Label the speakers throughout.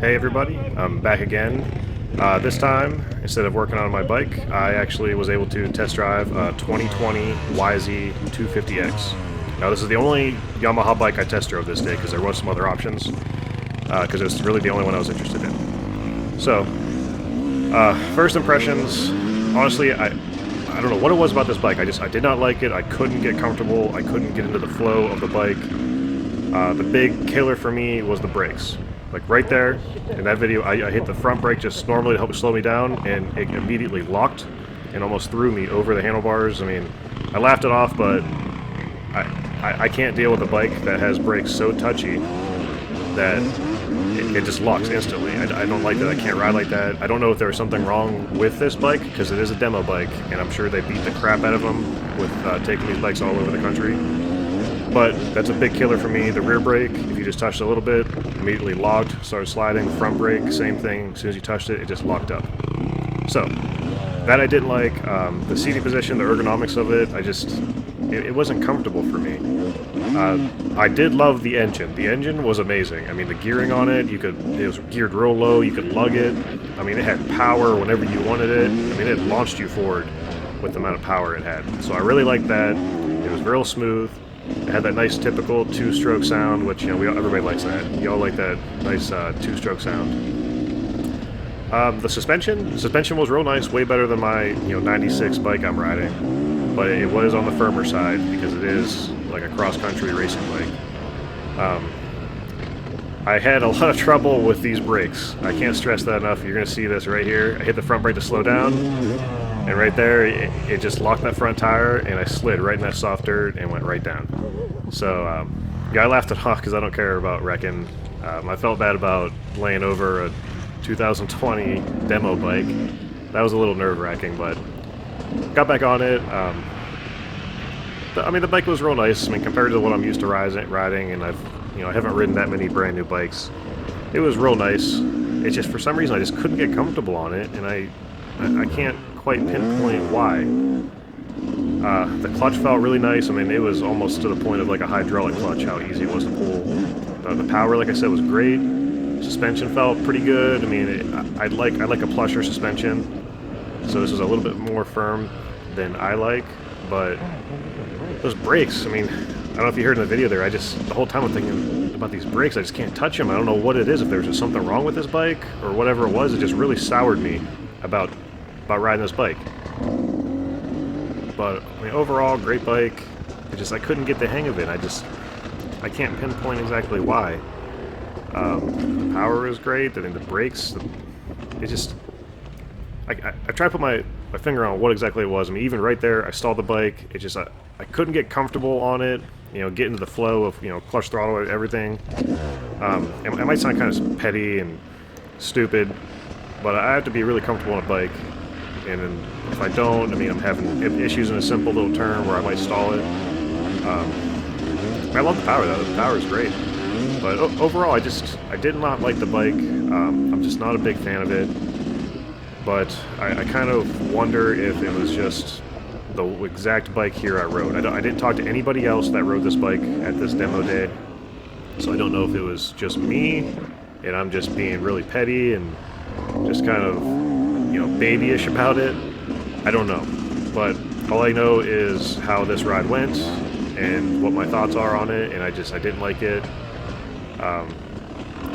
Speaker 1: Hey everybody, I'm back again. This time, instead of working on my bike, I actually was able to test drive a 2020 YZ250X. Now this is the only Yamaha bike I test drove this day because there was some other options, because it was really the only one I was interested in. So, first impressions, honestly, I don't know what it was about this bike. I did not like it. I couldn't get comfortable. I couldn't get into the flow of the bike. The big killer for me was the brakes. Like right there, in that video, I hit the front brake just normally to help slow me down, and it immediately locked and almost threw me over the handlebars. I mean, I laughed it off, but I can't deal with a bike that has brakes so touchy that it just locks instantly. I don't like that. I can't ride like that. I don't know if there was something wrong with this bike, because it is a demo bike, and I'm sure they beat the crap out of them with taking these bikes all over the country. But that's a big killer for me. The rear brake, if you just touched a little bit, immediately locked, started sliding. Front brake, same thing. As soon as you touched it, it just locked up. So, that I didn't like. The seating position, the ergonomics of it, it wasn't comfortable for me. I did love the engine. The engine was amazing. I mean, the gearing on it, it was geared real low, you could lug it. I mean, it had power whenever you wanted it. I mean, it launched you forward with the amount of power it had. So I really liked that. It was real smooth. It had that nice typical two-stroke sound, which, you know, everybody likes that. You all like that nice two-stroke sound. The suspension was real nice, way better than my 96 bike I'm riding, but it was on the firmer side because it is like a cross-country racing bike. I had a lot of trouble with these brakes. I can't stress that enough. You're going to see this right here. I hit the front brake to slow down, and right there, it just locked that front tire, and I slid right in that soft dirt and went right down. So, yeah, I laughed it off because I don't care about wrecking. I felt bad about laying over a 2020 demo bike. That was a little nerve-wracking, but got back on it. I mean, the bike was real nice. I mean, compared to what I'm used to riding, and I haven't ridden that many brand new bikes. It was real nice. It's just, for some reason, I just couldn't get comfortable on it, and I can't quite pinpoint why. The clutch felt really nice. I mean, it was almost to the point of like a hydraulic clutch, how easy it was to pull. The power, like I said, was great. Suspension felt pretty good. I mean, I like a plusher suspension, so this is a little bit more firm than I like. But those brakes, I mean, I don't know if you heard in the video there, the whole time I'm thinking about these brakes, I just can't touch them. I don't know what it is, if there's just something wrong with this bike, or whatever it was. It just really soured me about riding this bike. But, I mean, overall, great bike. I couldn't get the hang of it. I can't pinpoint exactly why. The power is great. I mean, the brakes, I tried to put my finger on what exactly it was. I mean, even right there, I stalled the bike. I couldn't get comfortable on it, get into the flow of, clutch, throttle, everything. It might sound kind of petty and stupid, but I have to be really comfortable on a bike. And then if I don't, I mean, I'm having issues in a simple little turn where I might stall it. I love the power, though. The power is great. But overall, I did not like the bike. I'm just not a big fan of it. But I kind of wonder if it was just the exact bike here I rode. I didn't talk to anybody else that rode this bike at this demo day, so I don't know if it was just me, and I'm just being really petty and just kind of, babyish about it. I don't know. But all I know is how this ride went and what my thoughts are on it, and I didn't like it. I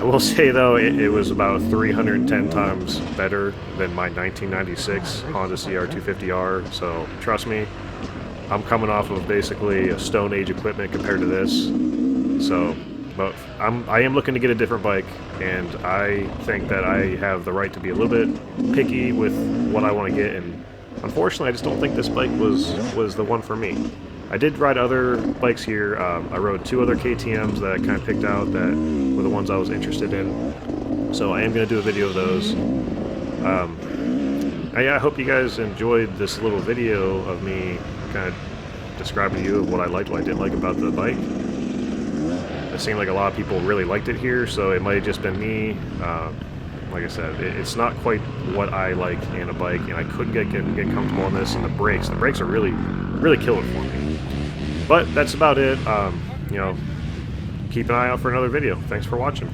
Speaker 1: will say, though, it was about 310 times better than my 1996 Honda CR250R, so trust me, I'm coming off of basically a Stone Age equipment compared to this. So, but I am looking to get a different bike, and I think that I have the right to be a little bit picky with what I want to get, and unfortunately I just don't think this bike was the one for me. I did ride other bikes here. I rode 2 other KTMs that I kind of picked out that were the ones I was interested in. So I am going to do a video of those. I hope you guys enjoyed this little video of me kind of describing to you what I liked, what I didn't like about the bike. It seemed like a lot of people really liked it here, so it might have just been me. Like I said, it's not quite what I like in a bike, and I couldn't get comfortable on this. And the brakes are really killing for me. But that's about it. Keep an eye out for another video. Thanks for watching.